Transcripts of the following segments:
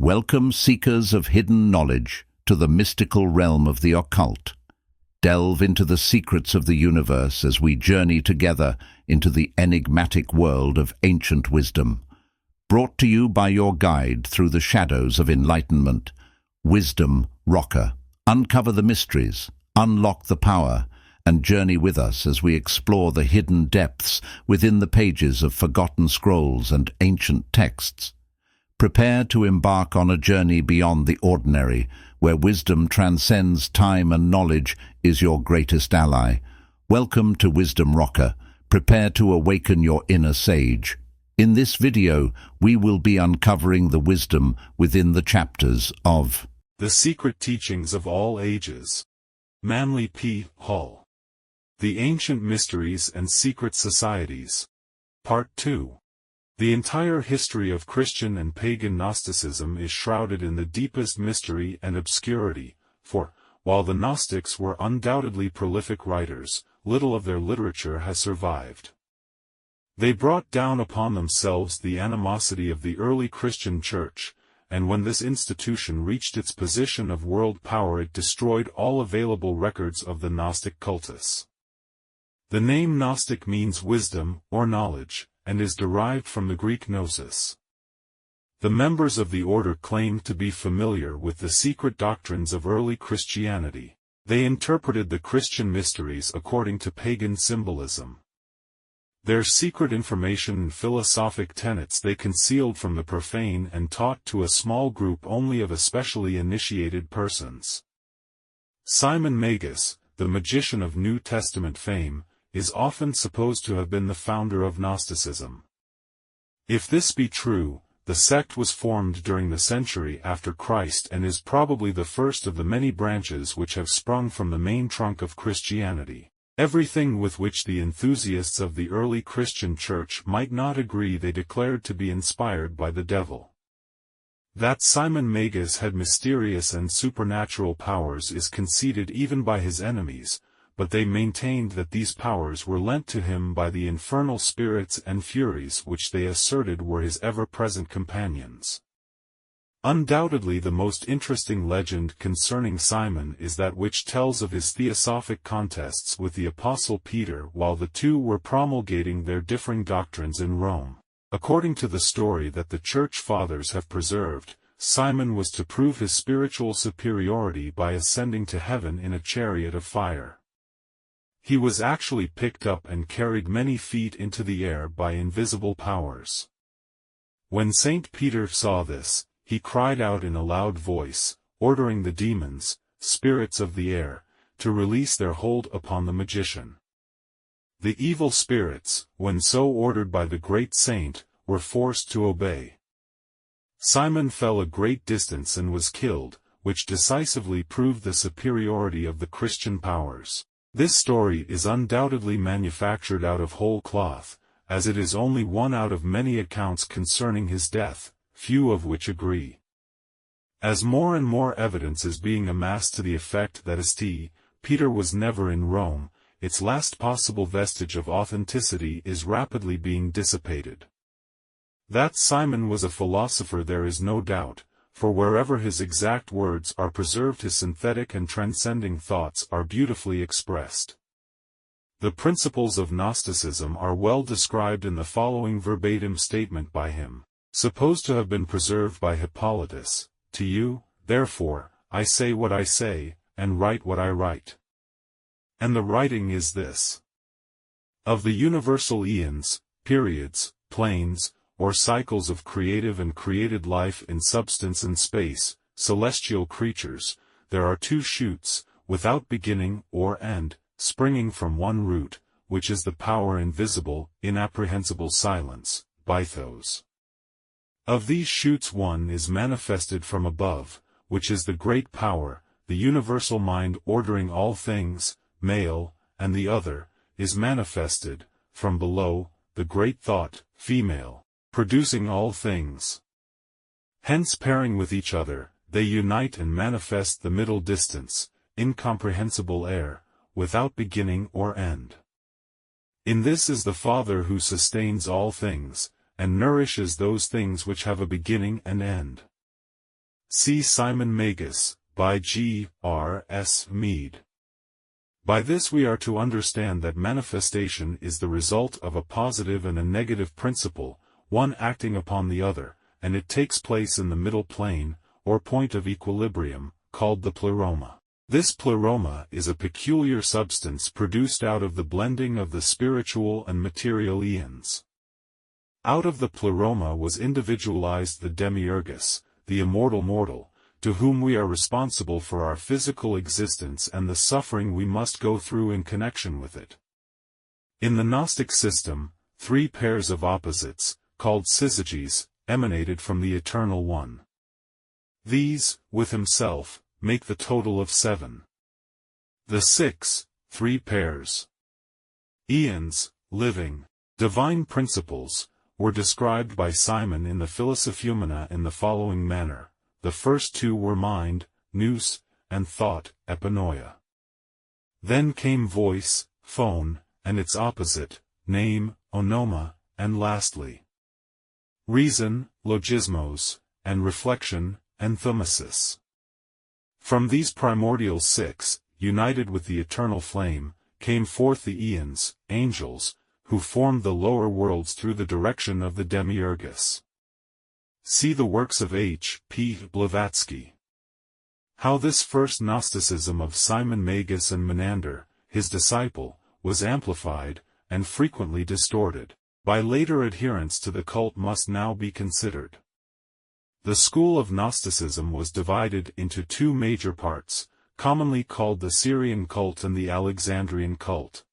Welcome, seekers of hidden knowledge, to the mystical realm of the occult. Delve into the secrets of the universe as we journey together into the enigmatic world of ancient wisdom. Brought to you by your guide through the shadows of enlightenment, Wisdom Rocker. Uncover the mysteries, unlock the power, and journey with us as we explore the hidden depths within the pages of forgotten scrolls and ancient texts. Prepare to embark on a journey beyond the ordinary, where wisdom transcends time and knowledge is your greatest ally. Welcome to Wisdom Rocker. Prepare to awaken your inner sage. In this video, we will be uncovering the wisdom within the chapters of The Secret Teachings of All Ages. Manly P. Hall. The Ancient Mysteries and Secret Societies. Part 2. The entire history of Christian and pagan Gnosticism is shrouded in the deepest mystery and obscurity, for, while the Gnostics were undoubtedly prolific writers, little of their literature has survived. They brought down upon themselves the animosity of the early Christian Church, and when this institution reached its position of world power, it destroyed all available records of the Gnostic cultus. The name Gnostic means wisdom or knowledge, and is derived from the Greek gnosis. The members of the order claimed to be familiar with the secret doctrines of early Christianity. They interpreted the Christian mysteries according to pagan symbolism. Their secret information and philosophic tenets they concealed from the profane and taught to a small group only of especially initiated persons. Simon Magus, the magician of New Testament fame, is often supposed to have been the founder of Gnosticism. If this be true, the sect was formed during the century after Christ and is probably the first of the many branches which have sprung from the main trunk of Christianity. Everything with which the enthusiasts of the early Christian Church might not agree they declared to be inspired by the devil. That Simon Magus had mysterious and supernatural powers is conceded even by his enemies, but they maintained that these powers were lent to him by the infernal spirits and furies which they asserted were his ever-present companions. Undoubtedly the most interesting legend concerning Simon is that which tells of his theosophic contests with the Apostle Peter while the two were promulgating their differing doctrines in Rome. According to the story that the Church Fathers have preserved, Simon was to prove his spiritual superiority by ascending to heaven in a chariot of fire. He was actually picked up and carried many feet into the air by invisible powers. When Saint Peter saw this, he cried out in a loud voice, ordering the demons, spirits of the air, to release their hold upon the magician. The evil spirits, when so ordered by the great saint, were forced to obey. Simon fell a great distance and was killed, which decisively proved the superiority of the Christian powers. This story is undoubtedly manufactured out of whole cloth, as it is only one out of many accounts concerning his death, few of which agree. As more and more evidence is being amassed to the effect that St. Peter was never in Rome, its last possible vestige of authenticity is rapidly being dissipated. That Simon was a philosopher there is no doubt, for wherever his exact words are preserved his synthetic and transcending thoughts are beautifully expressed. The principles of Gnosticism are well described in the following verbatim statement by him, supposed to have been preserved by Hippolytus: "To you, therefore, I say what I say, and write what I write. And the writing is this: of the universal eons, periods, planes, or cycles of creative and created life in substance and space, celestial creatures, there are two shoots, without beginning or end, springing from one root, which is the power invisible, inapprehensible silence, Bythos. Of these shoots one is manifested from above, which is the great power, the universal mind ordering all things, male, and the other, is manifested, from below, the great thought, female, producing all things. Hence pairing with each other, they unite and manifest the middle distance, incomprehensible air, without beginning or end. In this is the Father who sustains all things, and nourishes those things which have a beginning and end. See Simon Magus, by G. R. S. Mead. By this we are to understand that manifestation is the result of a positive and a negative principle, one acting upon the other, and it takes place in the middle plane, or point of equilibrium, called the pleroma. This pleroma is a peculiar substance produced out of the blending of the spiritual and material aeons. Out of the pleroma was individualized the demiurgus, the immortal mortal, to whom we are responsible for our physical existence and the suffering we must go through in connection with it. In the Gnostic system, 3 pairs of opposites, called syzygies, emanated from the Eternal One. These, with himself, make the total of 7. The 6, 3 pairs. Eons, living, divine principles, were described by Simon in the Philosophumena in the following manner. The first 2 were mind, nous, and thought, epinoia. Then came voice, phone, and its opposite, name, onoma, and lastly, reason, logismos, and reflection, enthymesis. From these primordial 6, united with the eternal flame, came forth the eons, angels, who formed the lower worlds through the direction of the demiurgus. See the works of H. P. Blavatsky. How this first Gnosticism of Simon Magus and Menander, his disciple, was amplified, and frequently distorted, by later adherents to the cult must now be considered. The school of Gnosticism was divided into 2 major parts, commonly called the Syrian cult and the Alexandrian cult.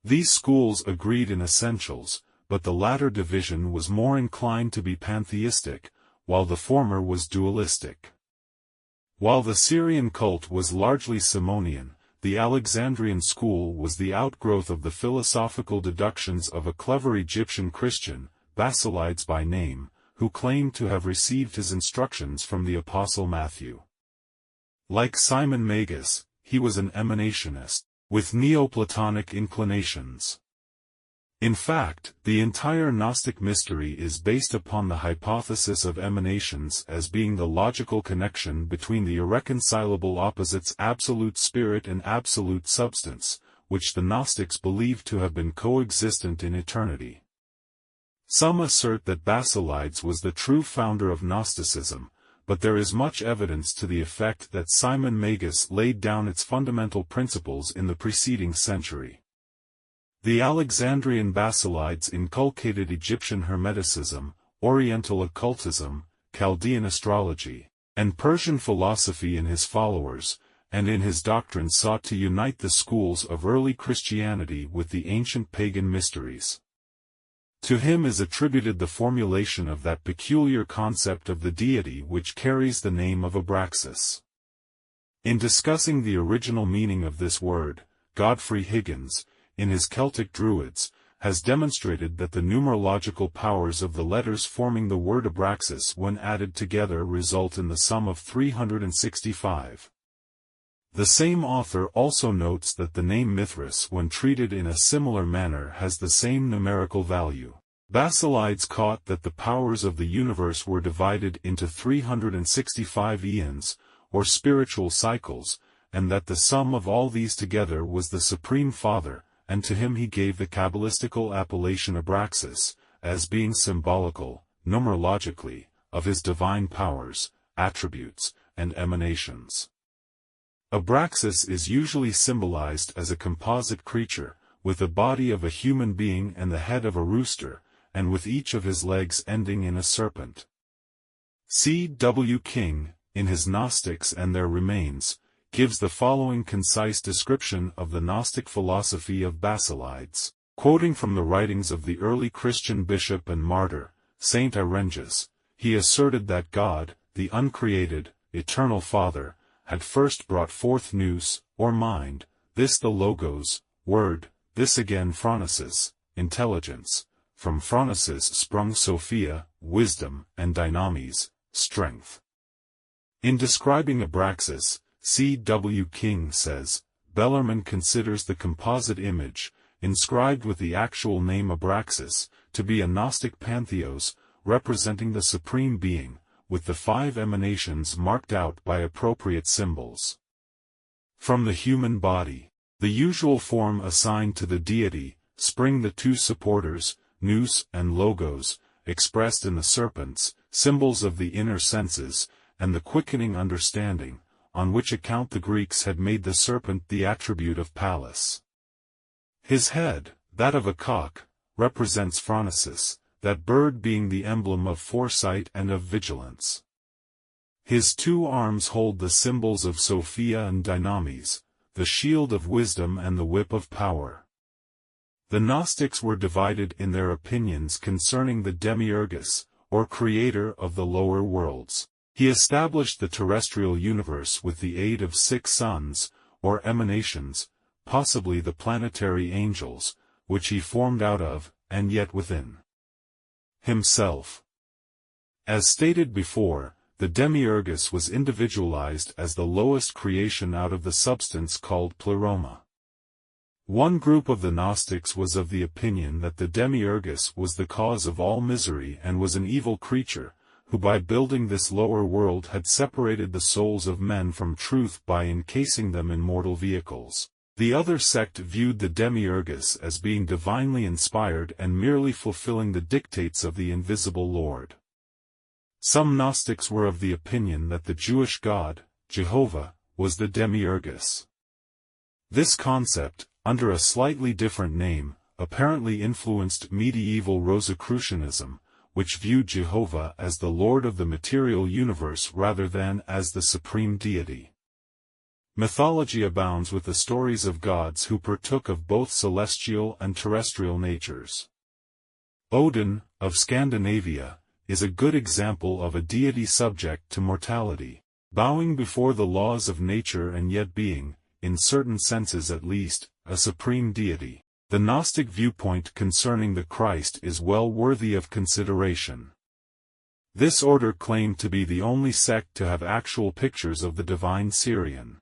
These schools agreed in essentials, but the latter division was more inclined to be pantheistic, while the former was dualistic. While the Syrian cult was largely Simonian, the Alexandrian school was the outgrowth of the philosophical deductions of a clever Egyptian Christian, Basilides by name, who claimed to have received his instructions from the Apostle Matthew. Like Simon Magus, he was an emanationist, with Neoplatonic inclinations. In fact, the entire Gnostic mystery is based upon the hypothesis of emanations as being the logical connection between the irreconcilable opposites absolute spirit and absolute substance, which the Gnostics believed to have been coexistent in eternity. Some assert that Basilides was the true founder of Gnosticism, but there is much evidence to the effect that Simon Magus laid down its fundamental principles in the preceding century. The Alexandrian Basilides inculcated Egyptian Hermeticism, Oriental occultism, Chaldean astrology, and Persian philosophy in his followers, and in his doctrine sought to unite the schools of early Christianity with the ancient pagan mysteries. To him is attributed the formulation of that peculiar concept of the deity which carries the name of Abraxas. In discussing the original meaning of this word, Godfrey Higgins, in his Celtic Druids, has demonstrated that the numerological powers of the letters forming the word Abraxas when added together result in the sum of 365. The same author also notes that the name Mithras when treated in a similar manner has the same numerical value. Basilides caught that the powers of the universe were divided into 365 eons, or spiritual cycles, and that the sum of all these together was the Supreme Father, and to him he gave the Kabbalistical appellation Abraxas, as being symbolical, numerologically, of his divine powers, attributes, and emanations. Abraxas is usually symbolized as a composite creature, with the body of a human being and the head of a rooster, and with each of his legs ending in a serpent. C. W. King, in his Gnostics and Their Remains, gives the following concise description of the Gnostic philosophy of Basilides, quoting from the writings of the early Christian bishop and martyr, Saint Irenaeus. He asserted that God, the uncreated, eternal Father, had first brought forth nous, or mind, this the logos, word, this again phronesis, intelligence, from phronesis sprung Sophia, wisdom, and dynamis, strength. In describing Abraxas, C. W. King says, Bellarmine considers the composite image, inscribed with the actual name Abraxas, to be a Gnostic pantheos, representing the Supreme Being, with the 5 emanations marked out by appropriate symbols. From the human body, the usual form assigned to the deity, spring the 2 supporters, nous and logos, expressed in the serpents, symbols of the inner senses, and the quickening understanding, on which account the Greeks had made the serpent the attribute of Pallas. His head, that of a cock, represents Phronesis, that bird being the emblem of foresight and of vigilance. His 2 arms hold the symbols of Sophia and Dynamis, the shield of wisdom and the whip of power. The Gnostics were divided in their opinions concerning the Demiurgus, or creator of the lower worlds. He established the terrestrial universe with the aid of 6 suns, or emanations, possibly the planetary angels, which he formed out of, and yet within himself. As stated before, the Demiurgus was individualized as the lowest creation out of the substance called pleroma. One group of the Gnostics was of the opinion that the Demiurgus was the cause of all misery and was an evil creature, who by building this lower world had separated the souls of men from truth by encasing them in mortal vehicles. The other sect viewed the Demiurgus as being divinely inspired and merely fulfilling the dictates of the invisible Lord. Some Gnostics were of the opinion that the Jewish god, Jehovah, was the Demiurgus. This concept, under a slightly different name, apparently influenced medieval Rosicrucianism, which viewed Jehovah as the Lord of the material universe rather than as the supreme deity. Mythology abounds with the stories of gods who partook of both celestial and terrestrial natures. Odin, of Scandinavia, is a good example of a deity subject to mortality, bowing before the laws of nature and yet being, in certain senses at least, a supreme deity. The Gnostic viewpoint concerning the Christ is well worthy of consideration. This order claimed to be the only sect to have actual pictures of the divine Syrian.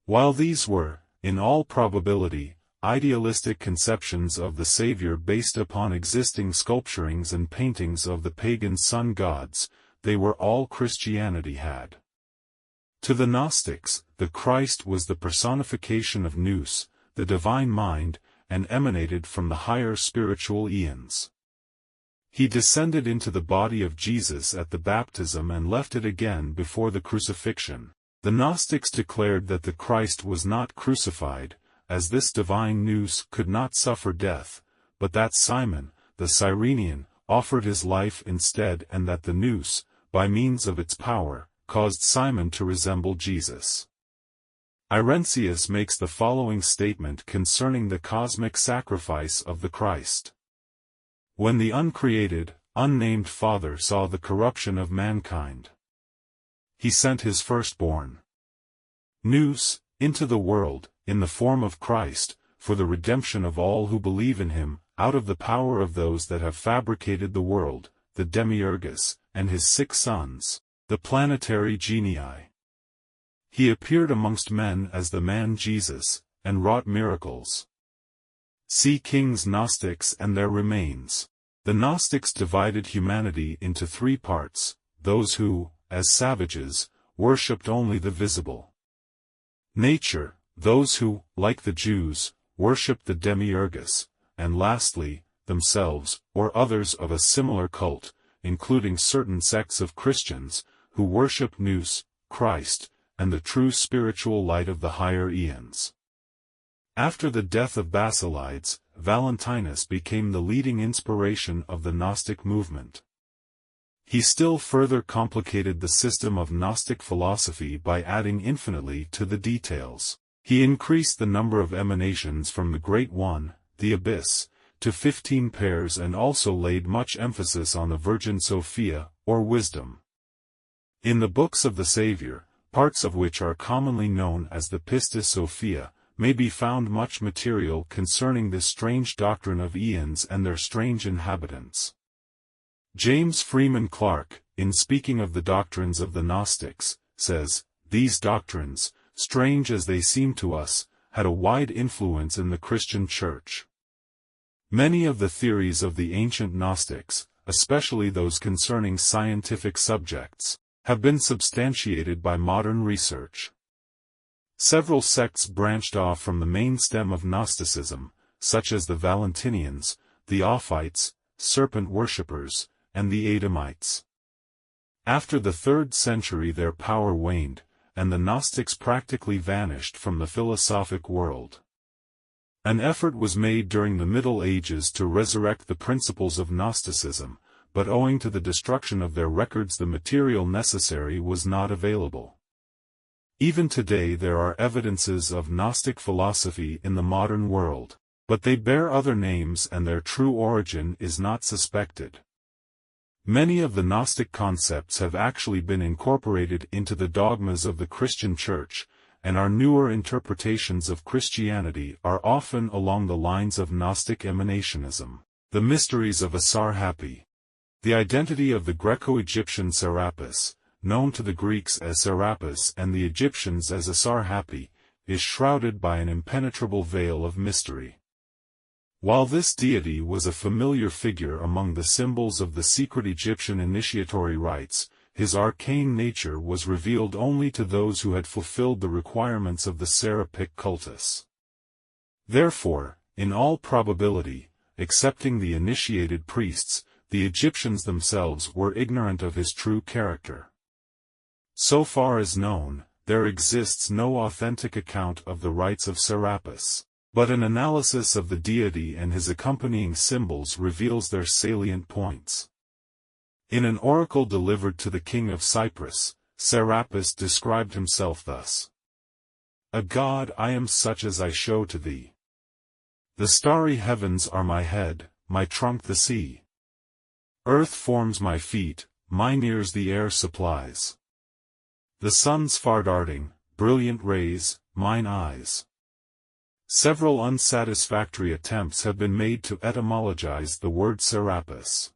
While these were, in all probability, idealistic conceptions of the Savior based upon existing sculpturings and paintings of the pagan sun gods, they were all Christianity had. To the Gnostics, the Christ was the personification of Nous, the divine mind, and emanated from the higher spiritual eons. He descended into the body of Jesus at the baptism and left it again before the crucifixion. The Gnostics declared that the Christ was not crucified, as this divine Nous could not suffer death, but that Simon, the Cyrenian, offered his life instead, and that the Nous, by means of its power, caused Simon to resemble Jesus. Irenaeus makes the following statement concerning the cosmic sacrifice of the Christ. When the uncreated, unnamed Father saw the corruption of mankind, he sent his firstborn, Nous, into the world, in the form of Christ, for the redemption of all who believe in him, out of the power of those that have fabricated the world, the Demiurgus, and his 6 sons, the planetary genii. He appeared amongst men as the man Jesus, and wrought miracles. See King's Gnostics and their remains. The Gnostics divided humanity into 3 parts, those who, as savages, worshipped only the visible nature, those who, like the Jews, worshipped the Demiurgus, and lastly, themselves, or others of a similar cult, including certain sects of Christians, who worship Nous, Christ, and the true spiritual light of the higher eons. After the death of Basilides, Valentinus became the leading inspiration of the Gnostic movement. He still further complicated the system of Gnostic philosophy by adding infinitely to the details. He increased the number of emanations from the Great One, the Abyss, to 15 pairs, and also laid much emphasis on the Virgin Sophia, or wisdom. In the books of the Savior, parts of which are commonly known as the Pistis Sophia, may be found much material concerning this strange doctrine of eons and their strange inhabitants. James Freeman Clarke, in speaking of the doctrines of the Gnostics, says, "These doctrines, strange as they seem to us, had a wide influence in the Christian Church. Many of the theories of the ancient Gnostics, especially those concerning scientific subjects, have been substantiated by modern research. Several sects branched off from the main stem of Gnosticism, such as the Valentinians, the Ophites, serpent worshippers, and the Adamites. After the 3rd century their power waned, and the Gnostics practically vanished from the philosophic world. An effort was made during the Middle Ages to resurrect the principles of Gnosticism, but owing to the destruction of their records the material necessary was not available. Even today there are evidences of Gnostic philosophy in the modern world, but they bear other names and their true origin is not suspected. Many of the Gnostic concepts have actually been incorporated into the dogmas of the Christian Church, and our newer interpretations of Christianity are often along the lines of Gnostic emanationism. The mysteries of ASAR-HAPI. The identity of the Greco-Egyptian Serapis, known to the Greeks as Serapis and the Egyptians as ASAR-HAPI, is shrouded by an impenetrable veil of mystery. While this deity was a familiar figure among the symbols of the secret Egyptian initiatory rites, his arcane nature was revealed only to those who had fulfilled the requirements of the Serapic cultus. Therefore, in all probability, excepting the initiated priests, the Egyptians themselves were ignorant of his true character. So far as known, there exists no authentic account of the rites of Serapis, but an analysis of the deity and his accompanying symbols reveals their salient points. In an oracle delivered to the king of Cyprus, Serapis described himself thus: "A god I am such as I show to thee. The starry heavens are my head, my trunk the sea. Earth forms my feet, mine ears the air supplies. The sun's far darting, brilliant rays, mine eyes." Several unsatisfactory attempts have been made to etymologize the word Serapis.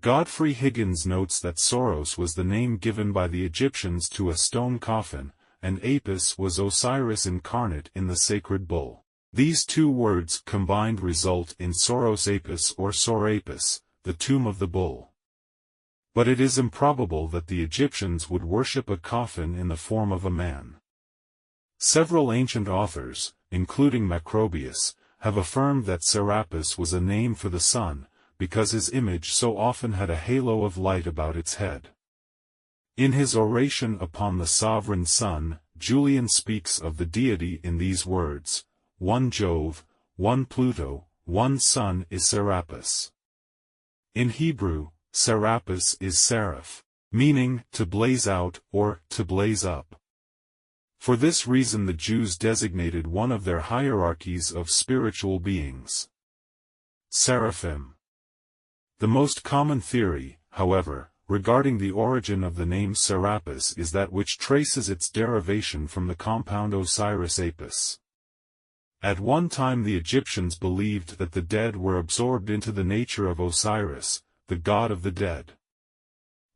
Godfrey Higgins notes that Soros was the name given by the Egyptians to a stone coffin, and Apis was Osiris incarnate in the sacred bull. These two words combined result in Soros Apis or Sorapis, the tomb of the bull. But it is improbable that the Egyptians would worship a coffin in the form of a man. Several ancient authors, including Macrobius, have affirmed that Serapis was a name for the sun, because his image so often had a halo of light about its head. In his oration upon the sovereign sun, Julian speaks of the deity in these words: "One Jove, one Pluto, one sun is Serapis." In Hebrew, Serapis is seraph, meaning to blaze out or to blaze up. For this reason the Jews designated one of their hierarchies of spiritual beings seraphim. The most common theory, however, regarding the origin of the name Serapis is that which traces its derivation from the compound Osiris-Apis. At one time the Egyptians believed that the dead were absorbed into the nature of Osiris, the god of the dead.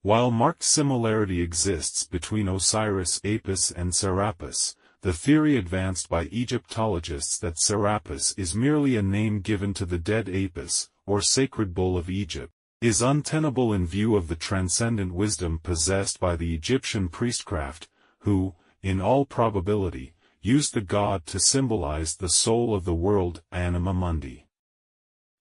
While marked similarity exists between Osiris, Apis and Serapis, the theory advanced by Egyptologists that Serapis is merely a name given to the dead Apis, or sacred bull of Egypt, is untenable in view of the transcendent wisdom possessed by the Egyptian priestcraft, who, in all probability, used the god to symbolize the soul of the world, anima mundi.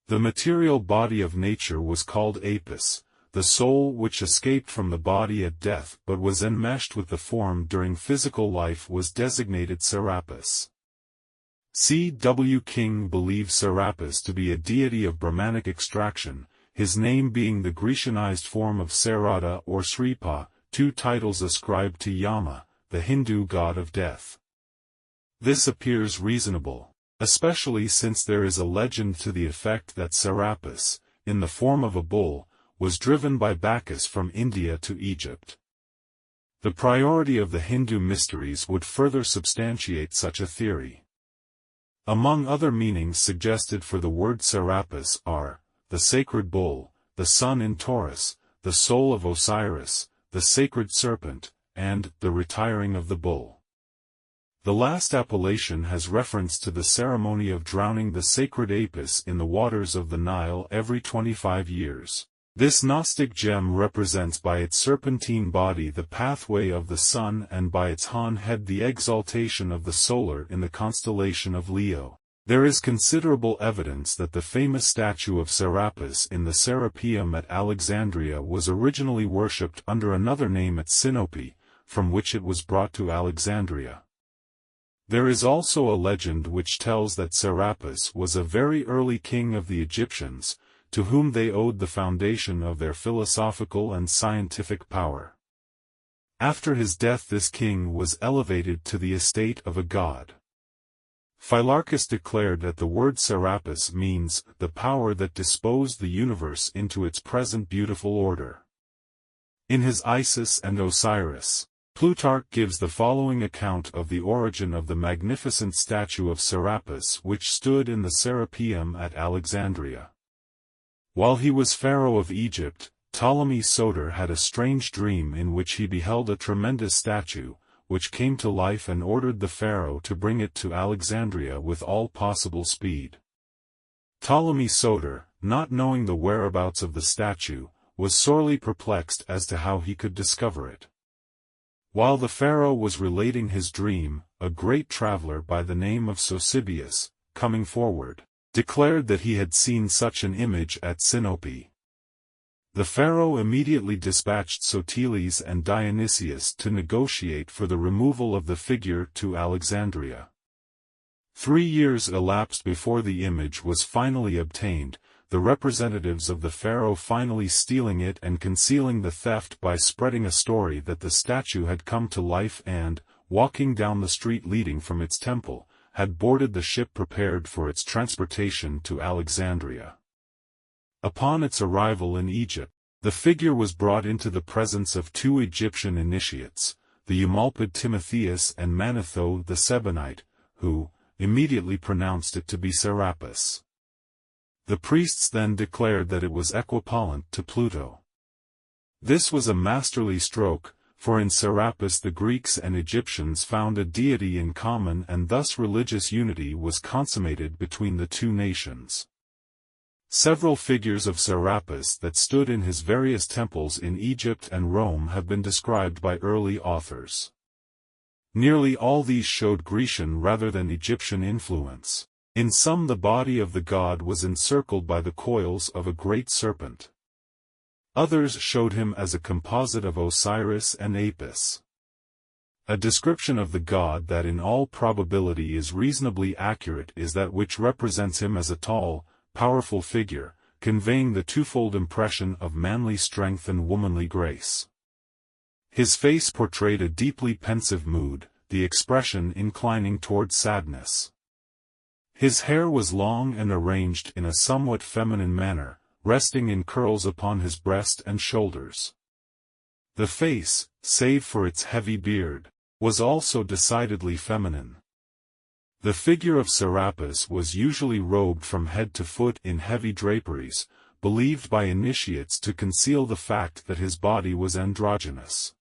The material body of nature was called Apis, the soul which escaped from the body at death but was enmeshed with the form during physical life was designated Serapis. C. W. King believes Serapis to be a deity of Brahmanic extraction, his name being the Grecianized form of Sarada or Sripa, two titles ascribed to Yama, the Hindu god of death. This appears reasonable, especially since there is a legend to the effect that Serapis, in the form of a bull, was driven by Bacchus from India to Egypt. The priority of the Hindu mysteries would further substantiate such a theory. Among other meanings suggested for the word Serapis are, the sacred bull, the sun in Taurus, the soul of Osiris, the sacred serpent, and the retiring of the bull. The last appellation has reference to the ceremony of drowning the sacred Apis in the waters of the Nile every 25 years. This Gnostic gem represents by its serpentine body the pathway of the sun and by its horn head the exaltation of the solar in the constellation of Leo. There is considerable evidence that the famous statue of Serapis in the Serapeum at Alexandria was originally worshipped under another name at Sinope, from which it was brought to Alexandria. There is also a legend which tells that Serapis was a very early king of the Egyptians, to whom they owed the foundation of their philosophical and scientific power. After his death this king was elevated to the estate of a god. Phylarchus declared that the word Serapis means the power that disposed the universe into its present beautiful order. In his Isis and Osiris, Plutarch gives the following account of the origin of the magnificent statue of Serapis which stood in the Serapeum at Alexandria. While he was pharaoh of Egypt, Ptolemy Soter had a strange dream in which he beheld a tremendous statue, which came to life and ordered the pharaoh to bring it to Alexandria with all possible speed. Ptolemy Soter, not knowing the whereabouts of the statue, was sorely perplexed as to how he could discover it. While the pharaoh was relating his dream, a great traveler by the name of Sosibius, coming forward, declared that he had seen such an image at Sinope. The pharaoh immediately dispatched Sotiles and Dionysius to negotiate for the removal of the figure to Alexandria. 3 years elapsed before the image was finally obtained, the representatives of the pharaoh finally stealing it and concealing the theft by spreading a story that the statue had come to life and, walking down the street leading from its temple, had boarded the ship prepared for its transportation to Alexandria. Upon its arrival in Egypt, the figure was brought into the presence of 2 Egyptian initiates, the Eumolpid Timotheus and Manetho the Sebonite, who immediately pronounced it to be Serapis. The priests then declared that it was equivalent to Pluto. This was a masterly stroke, for in Serapis the Greeks and Egyptians found a deity in common and thus religious unity was consummated between the 2 nations. Several figures of Serapis that stood in his various temples in Egypt and Rome have been described by early authors. Nearly all these showed Grecian rather than Egyptian influence. In some the body of the god was encircled by the coils of a great serpent. Others showed him as a composite of Osiris and Apis. A description of the god that in all probability is reasonably accurate is that which represents him as a tall, powerful figure, conveying the twofold impression of manly strength and womanly grace. His face portrayed a deeply pensive mood, the expression inclining toward sadness. His hair was long and arranged in a somewhat feminine manner, resting in curls upon his breast and shoulders. The face, save for its heavy beard, was also decidedly feminine. The figure of Serapis was usually robed from head to foot in heavy draperies, believed by initiates to conceal the fact that his body was androgynous.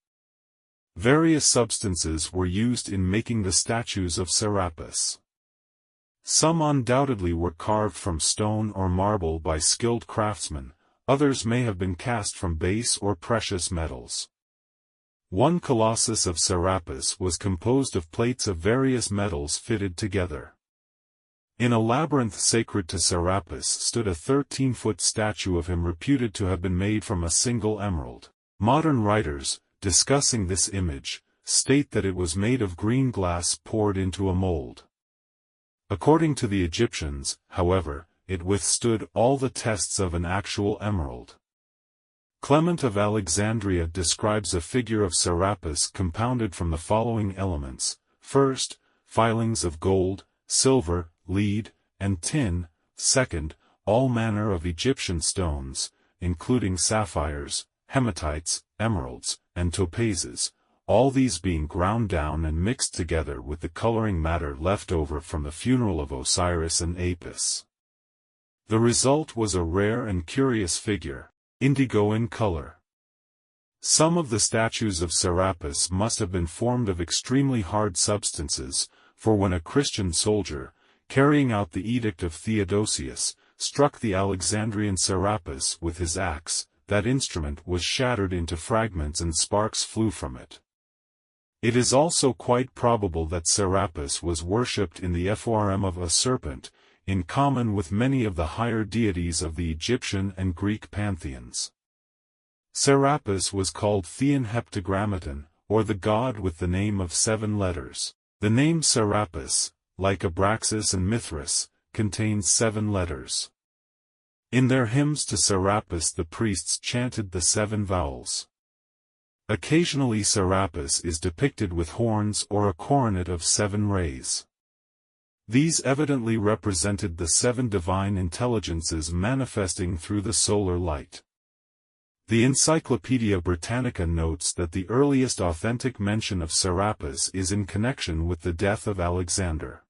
Various substances were used in making the statues of Serapis. Some undoubtedly were carved from stone or marble by skilled craftsmen, others may have been cast from base or precious metals. One colossus of Serapis was composed of plates of various metals fitted together. In a labyrinth sacred to Serapis stood a 13-foot statue of him reputed to have been made from a single emerald. Modern writers, discussing this image, state that it was made of green glass poured into a mold. According to the Egyptians, however, it withstood all the tests of an actual emerald. Clement of Alexandria describes a figure of Serapis compounded from the following elements: first, filings of gold, silver, lead, and tin; second, all manner of Egyptian stones, including sapphires, hematites, emeralds, and topazes, all these being ground down and mixed together with the coloring matter left over from the funeral of Osiris and Apis. The result was a rare and curious figure, indigo in color. Some of the statues of Serapis must have been formed of extremely hard substances, for when a Christian soldier, carrying out the edict of Theodosius, struck the Alexandrian Serapis with his axe, that instrument was shattered into fragments and sparks flew from it. It is also quite probable that Serapis was worshipped in the form of a serpent, in common with many of the higher deities of the Egyptian and Greek pantheons. Serapis was called Theon Heptagrammaton, or the god with the name of 7 letters. The name Serapis, like Abraxas and Mithras, contains 7 letters. In their hymns to Serapis the priests chanted the 7 vowels. Occasionally Serapis is depicted with horns or a coronet of 7 rays. These evidently represented the 7 divine intelligences manifesting through the solar light. The Encyclopaedia Britannica notes that the earliest authentic mention of Serapis is in connection with the death of Alexander.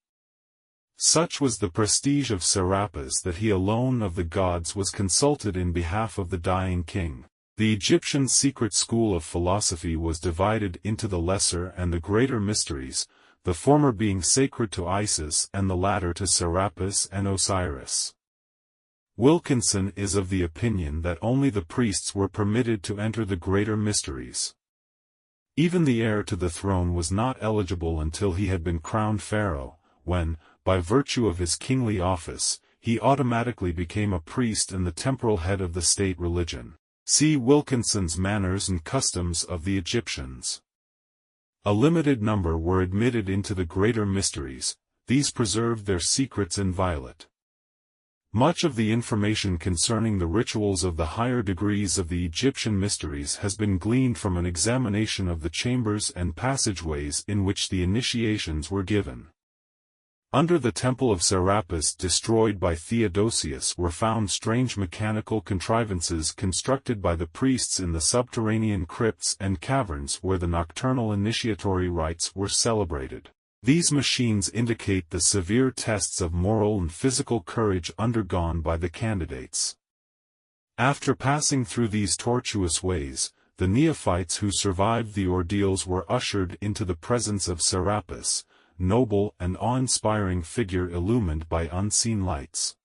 Such was the prestige of Serapis that he alone of the gods was consulted in behalf of the dying king. The Egyptian secret school of philosophy was divided into the lesser and the greater mysteries, the former being sacred to Isis and the latter to Serapis and Osiris. Wilkinson is of the opinion that only the priests were permitted to enter the greater mysteries. Even the heir to the throne was not eligible until he had been crowned pharaoh, when, by virtue of his kingly office, he automatically became a priest and the temporal head of the state religion. See Wilkinson's Manners and Customs of the Egyptians. A limited number were admitted into the greater mysteries, these preserved their secrets inviolate. Much of the information concerning the rituals of the higher degrees of the Egyptian mysteries has been gleaned from an examination of the chambers and passageways in which the initiations were given. Under the temple of Serapis destroyed by Theodosius were found strange mechanical contrivances constructed by the priests in the subterranean crypts and caverns where the nocturnal initiatory rites were celebrated. These machines indicate the severe tests of moral and physical courage undergone by the candidates. After passing through these tortuous ways, the neophytes who survived the ordeals were ushered into the presence of Serapis, noble and awe-inspiring figure illumined by unseen lights.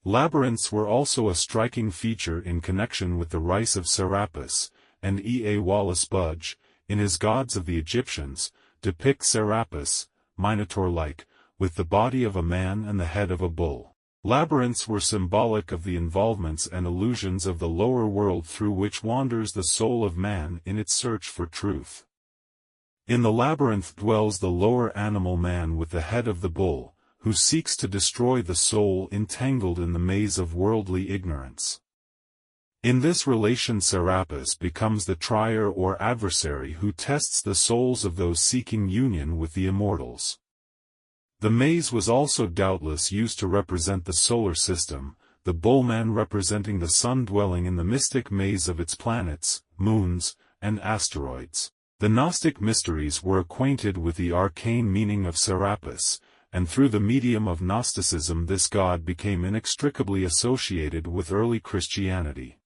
Labyrinths were also a striking feature in connection with the rites of Serapis, and E. A. Wallace Budge, in his Gods of the Egyptians, depicts Serapis, minotaur-like, with the body of a man and the head of a bull. Labyrinths were symbolic of the involvements and illusions of the lower world through which wanders the soul of man in its search for truth. In the labyrinth dwells the lower animal man with the head of the bull, who seeks to destroy the soul entangled in the maze of worldly ignorance. In this relation Serapis becomes the trier or adversary who tests the souls of those seeking union with the immortals. The maze was also doubtless used to represent the solar system, the bullman representing the sun dwelling in the mystic maze of its planets, moons, and asteroids. The Gnostic mysteries were acquainted with the arcane meaning of Serapis, and through the medium of Gnosticism this god became inextricably associated with early Christianity.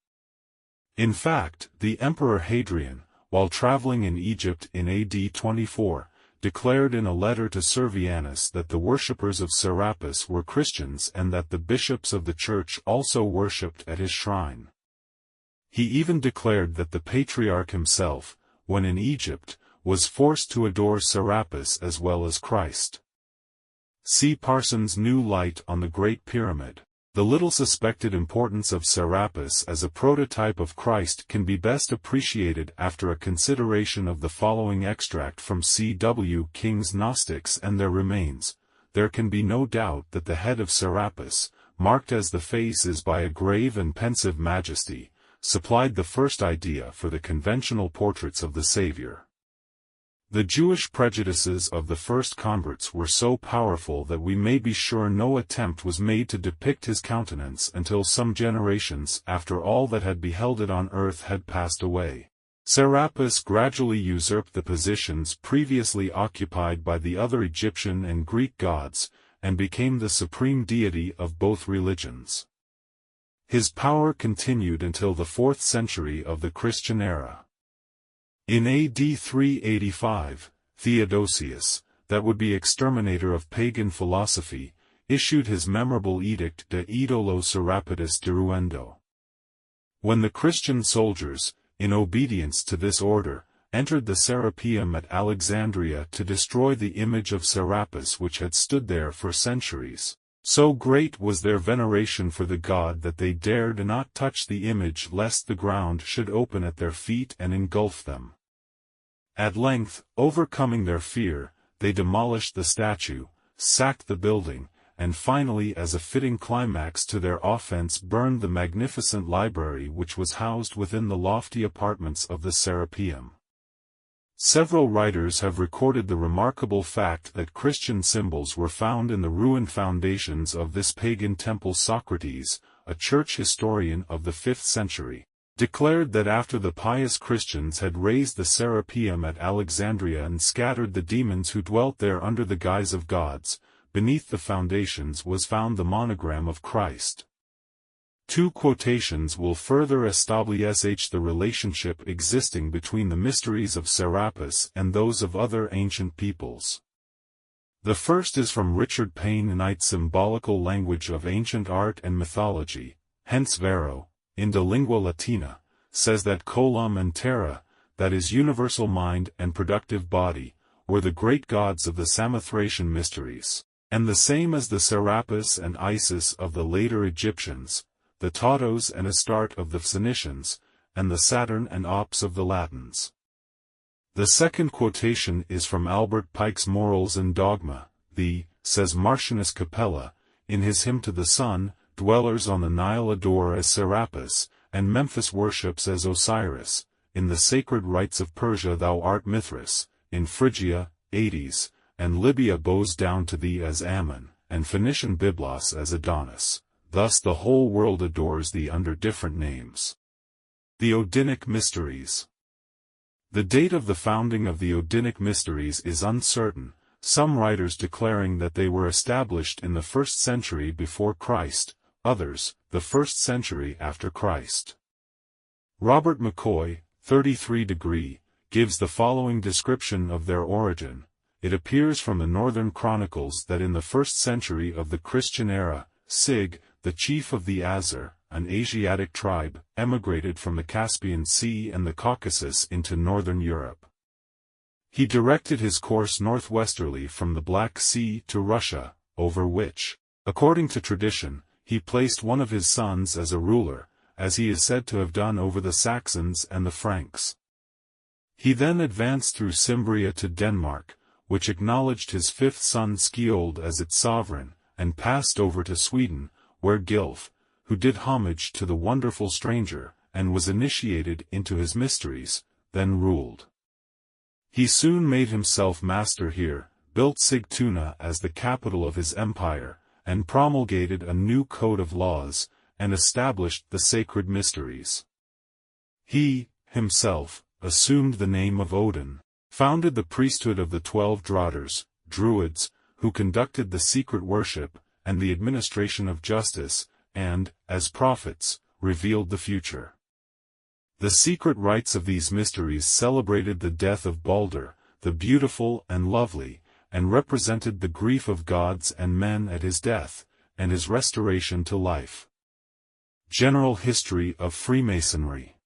In fact, the Emperor Hadrian, while traveling in Egypt in AD 24, declared in a letter to Servianus that the worshippers of Serapis were Christians and that the bishops of the church also worshipped at his shrine. He even declared that the patriarch himself, when in Egypt, was forced to adore Serapis as well as Christ. See Parsons' New Light on the Great Pyramid. The little suspected importance of Serapis as a prototype of Christ can be best appreciated after a consideration of the following extract from C. W. King's Gnostics and Their Remains. There can be no doubt that the head of Serapis, marked as the face is by a grave and pensive majesty, supplied the first idea for the conventional portraits of the Savior. The Jewish prejudices of the first converts were so powerful that we may be sure no attempt was made to depict his countenance until some generations after all that had beheld it on earth had passed away. Serapis gradually usurped the positions previously occupied by the other Egyptian and Greek gods, and became the supreme deity of both religions. His power continued until the 4th century of the Christian era. In AD 385, Theodosius, that would be exterminator of pagan philosophy, issued his memorable edict De Idolo Serapidis Deruendo. When the Christian soldiers, in obedience to this order, entered the Serapeum at Alexandria to destroy the image of Serapis which had stood there for centuries, so great was their veneration for the god that they dared not touch the image lest the ground should open at their feet and engulf them. At length, overcoming their fear, they demolished the statue, sacked the building, and finally as a fitting climax to their offense burned the magnificent library which was housed within the lofty apartments of the Serapeum. Several writers have recorded the remarkable fact that Christian symbols were found in the ruined foundations of this pagan temple. Socrates, a church historian of the 5th century, declared that after the pious Christians had razed the Serapeum at Alexandria and scattered the demons who dwelt there under the guise of gods, beneath the foundations was found the monogram of Christ. Two quotations will further establish the relationship existing between the mysteries of Serapis and those of other ancient peoples. The first is from Richard Payne Knight's Symbolical Language of Ancient Art and Mythology, hence Vero, in De Lingua Latina, says that Coelum and Terra, that is universal mind and productive body, were the great gods of the Samothracian mysteries, and the same as the Serapis and Isis of the later Egyptians, the Tatos and Astarte of the Phoenicians, and the Saturn and Ops of the Latins. The second quotation is from Albert Pike's Morals and Dogma. Says Martianus Capella, in his hymn to the sun, dwellers on the Nile adore as Serapis, and Memphis worships as Osiris. In the sacred rites of Persia thou art Mithras, in Phrygia, Hades, and Libya bows down to thee as Ammon, and Phoenician Byblos as Adonis. Thus the whole world adores thee under different names. The Odinic Mysteries. The date of the founding of the Odinic Mysteries is uncertain, some writers declaring that they were established in the 1st century before Christ, others, the 1st century after Christ. Robert McCoy, 33°, gives the following description of their origin. It appears from the Northern Chronicles that in the 1st century of the Christian era, Sig, the chief of the ASAR, an Asiatic tribe, emigrated from the Caspian Sea and the Caucasus into northern Europe. He directed his course northwesterly from the Black Sea to Russia, over which, according to tradition, he placed one of his sons as a ruler, as he is said to have done over the Saxons and the Franks. He then advanced through Cimbria to Denmark, which acknowledged his 5th son Skjold as its sovereign, and passed over to Sweden, where Gylf, who did homage to the wonderful stranger, and was initiated into his mysteries, then ruled. He soon made himself master here, built Sigtuna as the capital of his empire, and promulgated a new code of laws, and established the sacred mysteries. He, himself, assumed the name of Odin, founded the priesthood of the 12 Drotters, Druids, who conducted the secret worship, and the administration of justice, and, as prophets, revealed the future. The secret rites of these mysteries celebrated the death of Balder, the beautiful and lovely, and represented the grief of gods and men at his death, and his restoration to life. General History of Freemasonry.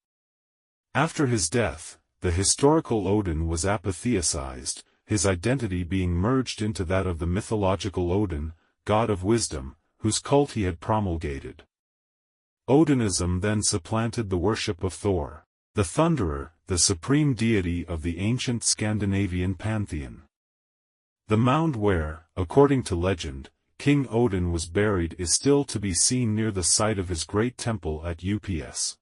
After his death, the historical Odin was apotheosized, his identity being merged into that of the mythological Odin, god of wisdom, whose cult he had promulgated. Odinism then supplanted the worship of Thor, the Thunderer, the supreme deity of the ancient Scandinavian pantheon. The mound where, according to legend, King Odin was buried is still to be seen near the site of his great temple at Ups.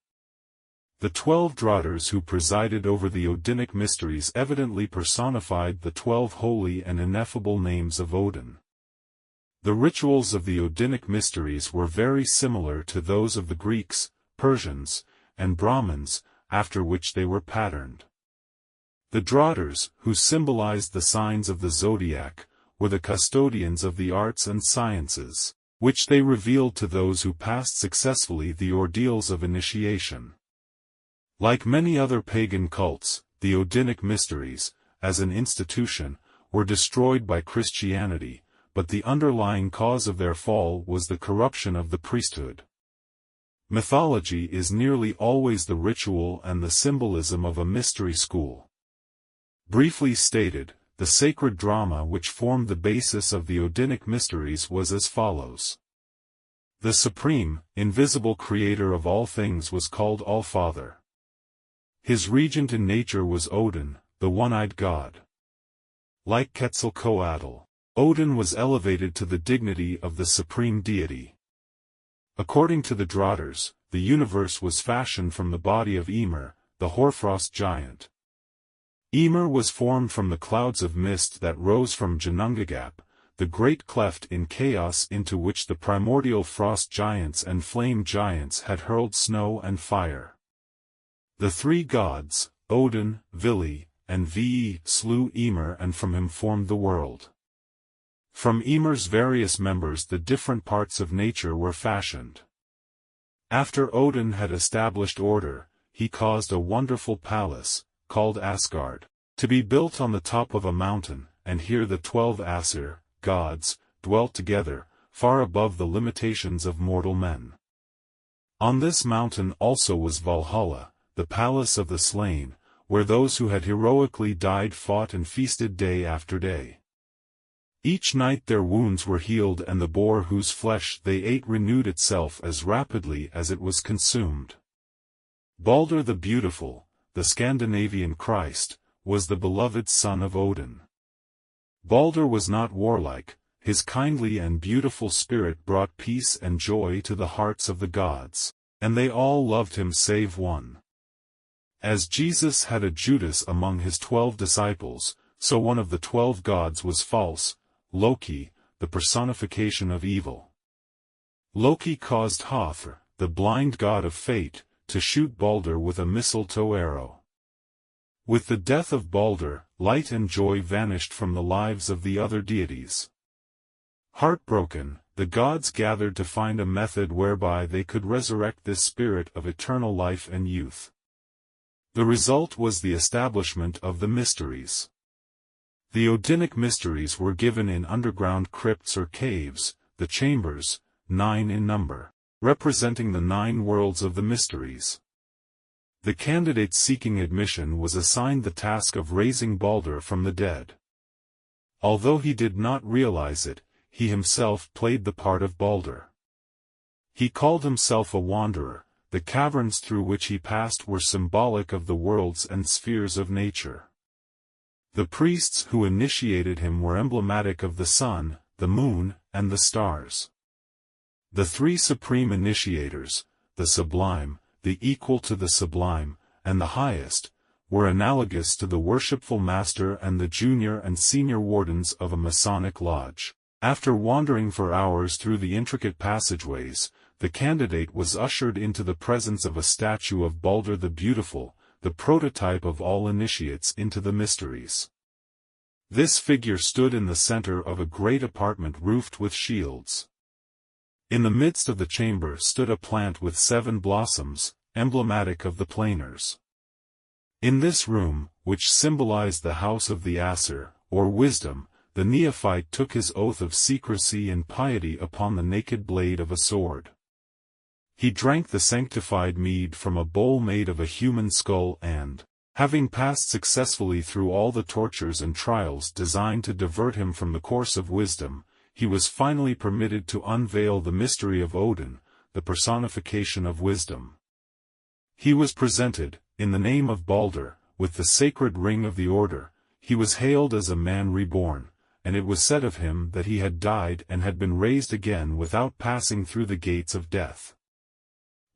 The 12 Drotters who presided over the Odinic mysteries evidently personified the 12 holy and ineffable names of Odin. The rituals of the Odinic mysteries were very similar to those of the Greeks, Persians, and Brahmins, after which they were patterned. The Drotters, who symbolized the signs of the zodiac, were the custodians of the arts and sciences, which they revealed to those who passed successfully the ordeals of initiation. Like many other pagan cults, the Odinic mysteries, as an institution, were destroyed by Christianity, but the underlying cause of their fall was the corruption of the priesthood. Mythology is nearly always the ritual and the symbolism of a mystery school. Briefly stated, the sacred drama which formed the basis of the Odinic mysteries was as follows. The supreme, invisible creator of all things was called All-Father. His regent in nature was Odin, the one-eyed god. Like Quetzalcoatl, Odin was elevated to the dignity of the supreme deity. According to the Draughters, the universe was fashioned from the body of Ymir, the hoarfrost giant. Ymir was formed from the clouds of mist that rose from Ginnungagap, the great cleft in chaos into which the primordial frost giants and flame giants had hurled snow and fire. The three gods, Odin, Vili, and Ve, slew Ymir and from him formed the world. From Ymir's various members the different parts of nature were fashioned. After Odin had established order, he caused a wonderful palace, called Asgard, to be built on the top of a mountain, and here the 12 Aesir, gods, dwelt together, far above the limitations of mortal men. On this mountain also was Valhalla, the palace of the slain, where those who had heroically died fought and feasted day after day. Each night their wounds were healed and the boar whose flesh they ate renewed itself as rapidly as it was consumed. Balder the Beautiful, the Scandinavian Christ, was the beloved son of Odin. Balder was not warlike, his kindly and beautiful spirit brought peace and joy to the hearts of the gods, and they all loved him save one. As Jesus had a Judas among his 12 disciples, so one of the 12 gods was false, Loki, the personification of evil. Loki caused Hothr, the blind god of fate, to shoot Balder with a mistletoe arrow. With the death of Balder, light and joy vanished from the lives of the other deities. Heartbroken, the gods gathered to find a method whereby they could resurrect this spirit of eternal life and youth. The result was the establishment of the mysteries. The Odinic mysteries were given in underground crypts or caves, the chambers, 9 in number, representing the 9 worlds of the mysteries. The candidate seeking admission was assigned the task of raising Balder from the dead. Although he did not realize it, he himself played the part of Balder. He called himself a wanderer. The caverns through which he passed were symbolic of the worlds and spheres of nature. The priests who initiated him were emblematic of the sun, the moon, and the stars. The 3 supreme initiators, the sublime, the equal to the sublime, and the highest, were analogous to the worshipful master and the junior and senior wardens of a Masonic lodge. After wandering for hours through the intricate passageways, the candidate was ushered into the presence of a statue of Balder the Beautiful, the prototype of all initiates into the mysteries. This figure stood in the center of a great apartment roofed with shields. In the midst of the chamber stood a plant with 7 blossoms, emblematic of the planers. In this room, which symbolized the house of the Aesir, or wisdom, the neophyte took his oath of secrecy and piety upon the naked blade of a sword. He drank the sanctified mead from a bowl made of a human skull and, having passed successfully through all the tortures and trials designed to divert him from the course of wisdom, he was finally permitted to unveil the mystery of Odin, the personification of wisdom. He was presented, in the name of Balder, with the sacred ring of the order. He was hailed as a man reborn, and it was said of him that he had died and had been raised again without passing through the gates of death.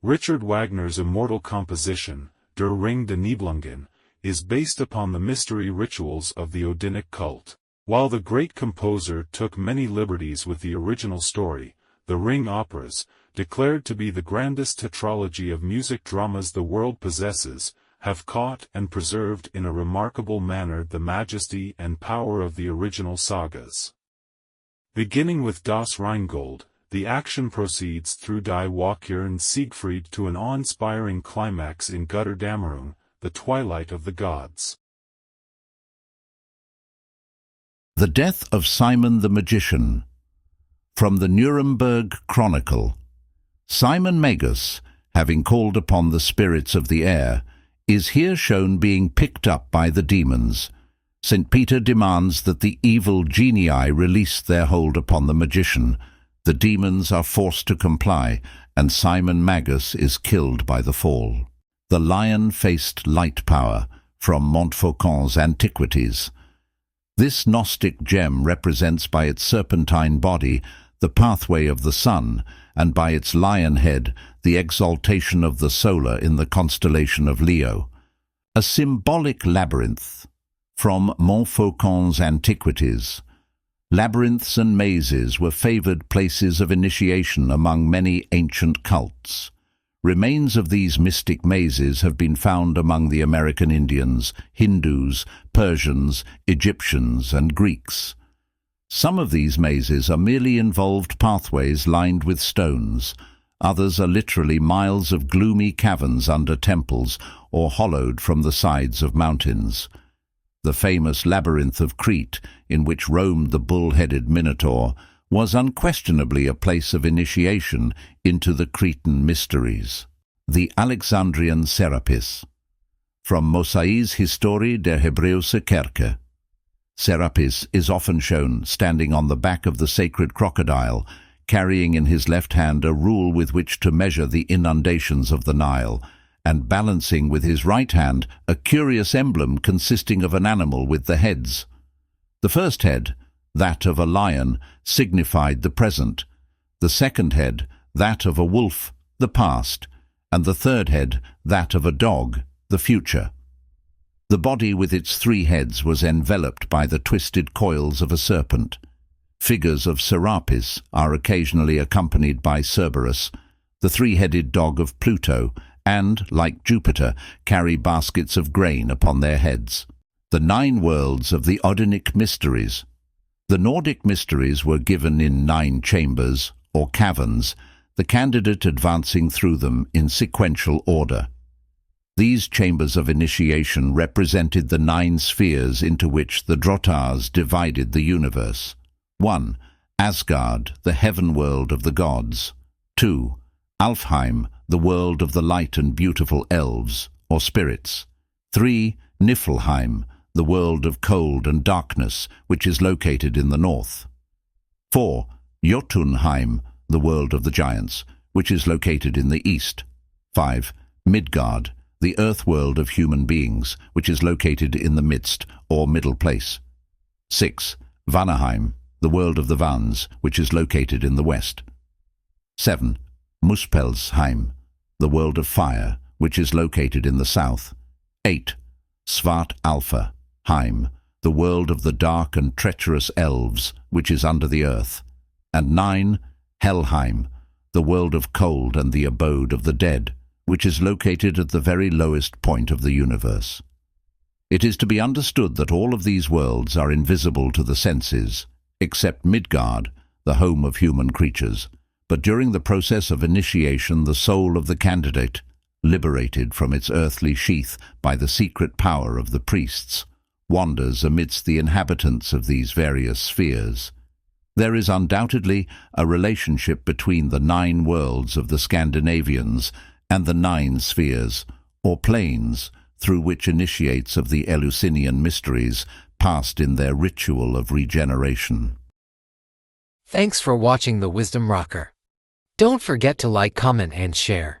Richard Wagner's immortal composition, Der Ring der Nibelungen, is based upon the mystery rituals of the Odinic cult. While the great composer took many liberties with the original story, the Ring operas, declared to be the grandest tetralogy of music dramas the world possesses, have caught and preserved in a remarkable manner the majesty and power of the original sagas. Beginning with Das Rheingold, the action proceeds through Die Walküre and Siegfried to an awe-inspiring climax in Götterdämmerung, the twilight of the gods. The death of Simon the Magician. From the Nuremberg Chronicle. Simon Magus, having called upon the spirits of the air, is here shown being picked up by the demons. St. Peter demands that the evil genii release their hold upon the magician. The demons are forced to comply, and Simon Magus is killed by the fall. The lion-faced light power, from Montfaucon's Antiquities. This Gnostic gem represents by its serpentine body the pathway of the sun, and by its lion head the exaltation of the solar in the constellation of Leo. A symbolic labyrinth, from Montfaucon's Antiquities. Labyrinths and mazes were favored places of initiation among many ancient cults. Remains of these mystic mazes have been found among the American Indians, Hindus, Persians, Egyptians, and Greeks. Some of these mazes are merely involved pathways lined with stones. Others are literally miles of gloomy caverns under temples or hollowed from the sides of mountains. The famous labyrinth of Crete, in which roamed the bull-headed Minotaur, was unquestionably a place of initiation into the Cretan mysteries. The Alexandrian Serapis. From Mosaïs Historie der Hebreeuwse Kerke. Serapis is often shown standing on the back of the sacred crocodile, carrying in his left hand a rule with which to measure the inundations of the Nile, and balancing with his right hand a curious emblem consisting of an animal with the heads. The first head, that of a lion, signified the present; the second head, that of a wolf, the past; and the third head, that of a dog, the future. The body with its three heads was enveloped by the twisted coils of a serpent. Figures of Serapis are occasionally accompanied by Cerberus, the three-headed dog of Pluto, and, like Jupiter, carry baskets of grain upon their heads. The 9 worlds of the Odinic mysteries. The Nordic mysteries were given in 9 chambers, or caverns, the candidate advancing through them in sequential order. These chambers of initiation represented the 9 spheres into which the Drotars divided the universe. 1. Asgard, the heaven world of the gods. 2. Alfheim, the world of the light and beautiful elves, or spirits. 3. Niflheim, the world of cold and darkness, which is located in the north. 4. Jotunheim, the world of the giants, which is located in the east. 5. Midgard, the earth world of human beings, which is located in the midst, or middle place. 6. Vanaheim, the world of the Vans, which is located in the west. 7. Muspelheim, the world of fire, which is located in the south. 8. Svartalfaheim, the world of the dark and treacherous elves, which is under the earth. And 9. Helheim, the world of cold and the abode of the dead, which is located at the very lowest point of the universe. It is to be understood that all of these worlds are invisible to the senses, except Midgard, the home of human creatures. But during the process of initiation, the soul of the candidate, liberated from its earthly sheath by the secret power of the priests, wanders amidst the inhabitants of these various spheres. There is undoubtedly a relationship between the 9 worlds of the Scandinavians and the 9 spheres, or planes, through which initiates of the Eleusinian mysteries passed in their ritual of regeneration. Thanks for watching the Wisdom Rocker. Don't forget to like, comment, and share.